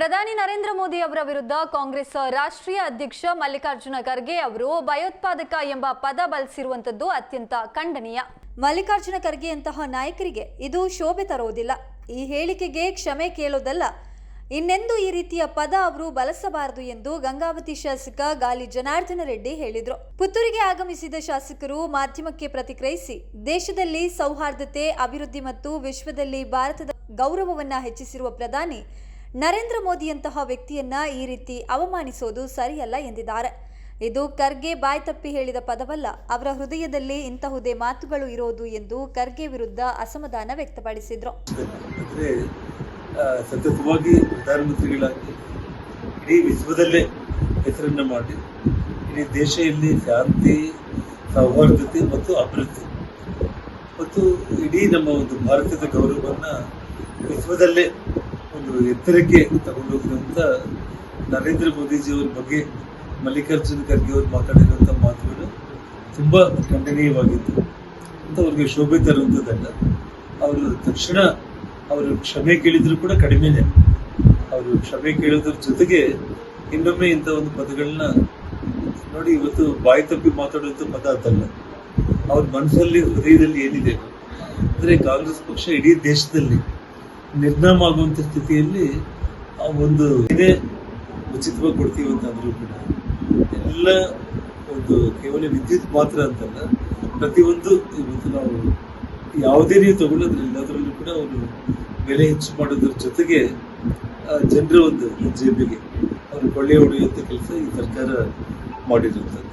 ಪ್ರಧಾನಿ ನರೇಂದ್ರ ಮೋದಿ ಅವರ ವಿರುದ್ಧ ಕಾಂಗ್ರೆಸ್ ರಾಷ್ಟ್ರೀಯ ಅಧ್ಯಕ್ಷ ಮಲ್ಲಿಕಾರ್ಜುನ ಖರ್ಗೆ ಅವರು ಭಯೋತ್ಪಾದಕ ಎಂಬ ಪದ ಬಳಸಿರುವಂತದ್ದು ಅತ್ಯಂತ ಖಂಡನೀಯ. ಮಲ್ಲಿಕಾರ್ಜುನ ಖರ್ಗೆಯಂತಹ ನಾಯಕರಿಗೆ ಇದು ಶೋಭೆ ತರುವುದಿಲ್ಲ. ಈ ಹೇಳಿಕೆಗೆ ಕ್ಷಮೆ ಕೇಳೋದಲ್ಲ, ಇನ್ನೆಂದೂ ಈ ರೀತಿಯ ಪದ ಅವರು ಬಳಸಬಾರದು ಎಂದು ಗಂಗಾವತಿ ಶಾಸಕ ಗಾಲಿ ಜನಾರ್ದನ ರೆಡ್ಡಿ ಹೇಳಿದರು. ಪುತ್ತೂರಿಗೆ ಆಗಮಿಸಿದ ಶಾಸಕರು ಮಾಧ್ಯಮಕ್ಕೆ ಪ್ರತಿಕ್ರಿಯಿಸಿ, ದೇಶದಲ್ಲಿ ಸೌಹಾರ್ದತೆ, ಅಭಿವೃದ್ಧಿ ಮತ್ತು ವಿಶ್ವದಲ್ಲಿ ಭಾರತದ ಗೌರವವನ್ನ ಹೆಚ್ಚಿಸಿರುವ ಪ್ರಧಾನಿ ನರೇಂದ್ರ ಮೋದಿಯಂತಹ ವ್ಯಕ್ತಿಯನ್ನ ಈ ರೀತಿ ಅವಮಾನಿಸೋದು ಸರಿಯಲ್ಲ ಎಂದಿದ್ದಾರೆ. ಇದು ಖರ್ಗೆ ಬಾಯ್ ತಪ್ಪಿ ಹೇಳಿದ ಪದವಲ್ಲ, ಅವರ ಹೃದಯದಲ್ಲಿ ಇಂತಹುದೇ ಮಾತುಗಳು ಇರೋದು ಎಂದು ಖರ್ಗೆ ವಿರುದ್ಧ ಅಸಮಾಧಾನ ವ್ಯಕ್ತಪಡಿಸಿದ್ರು. ಸತತವಾಗಿ ಪ್ರಧಾನಮಂತ್ರಿಗಳಾಗಿ ಇಡೀ ವಿಶ್ವದಲ್ಲೇ ಹೆಸರನ್ನು ಮಾಡಿ ಇಡೀ ದೇಶದಲ್ಲಿ ಶಾಂತಿ, ಸೌಹಾರ್ದತೆ ಮತ್ತು ಅಭಿವೃದ್ಧಿ ಮತ್ತು ಇಡೀ ನಮ್ಮ ಒಂದು ಭಾರತದ ಗೌರವವನ್ನು ವಿಶ್ವದಲ್ಲೇ ಒಂದು ಎತ್ತರಕ್ಕೆ ತಗೊಂಡೋಗಿರುವಂಥ ನರೇಂದ್ರ ಮೋದಿಜಿಯವರ ಬಗ್ಗೆ ಮಲ್ಲಿಕಾರ್ಜುನ ಖರ್ಗೆ ಅವರು ಮಾತಾಡಿರುವಂಥ ಮಾತುಗಳು ತುಂಬ ಖಂಡನೀಯವಾಗಿತ್ತು ಅಂತ ಅವ್ರಿಗೆ ಶೋಭೆ ತರುವಂಥದ್ದಲ್ಲ. ಅವರು ತಕ್ಷಣ ಅವರು ಕ್ಷಮೆ ಕೇಳಿದ್ರು ಕೂಡ ಕಡಿಮೆನೆ. ಅವರು ಕ್ಷಮೆ ಕೇಳೋದ್ರ ಜೊತೆಗೆ ಇನ್ನೊಮ್ಮೆ ಇಂಥ ಒಂದು ಪದಗಳನ್ನ ನೋಡಿ, ಇವತ್ತು ಬಾಯಿ ತಪ್ಪಿ ಮಾತಾಡುವಂಥ ಪದ ಅದಲ್ಲ. ಅವ್ರ ಮನಸ್ಸಲ್ಲಿ, ಹೃದಯದಲ್ಲಿ ಏನಿದೆ ಅಂದರೆ ಕಾಂಗ್ರೆಸ್ ಪಕ್ಷ ಇಡೀ ದೇಶದಲ್ಲಿ ನಿರ್ನಾಮ ಆಗುವಂಥ ಸ್ಥಿತಿಯಲ್ಲಿ ಒಂದು ಏನೇ ಉಚಿತವಾಗಿ ಕೊಡ್ತೀವಿ ಅಂತಂದ್ರೂ ಕೂಡ ಎಲ್ಲ ಒಂದು ಕೇವಲ ವಿದ್ಯುತ್ ಮಾತ್ರ ಅಂತಲ್ಲ, ಪ್ರತಿಯೊಂದು ಇವತ್ತು ನಾವು ಯಾವುದೇ ನೀವು ತಗೊಳ್ಳೋದ್ರಲ್ಲಿ ಎಲ್ಲದರಲ್ಲೂ ಕೂಡ ಅವರು ಬೆಲೆ ಹೆಚ್ಚು ಮಾಡೋದ್ರ ಜೊತೆಗೆ ಜನರ ಒಂದು ಜೇಬಿಗೆ ಅವರು ಕೊಳ್ಳೆ ಹೊಡೆಯುವಂಥ ಕೆಲಸ ಈ ಸರ್ಕಾರ ಮಾಡಿರುವಂಥದ್ದು.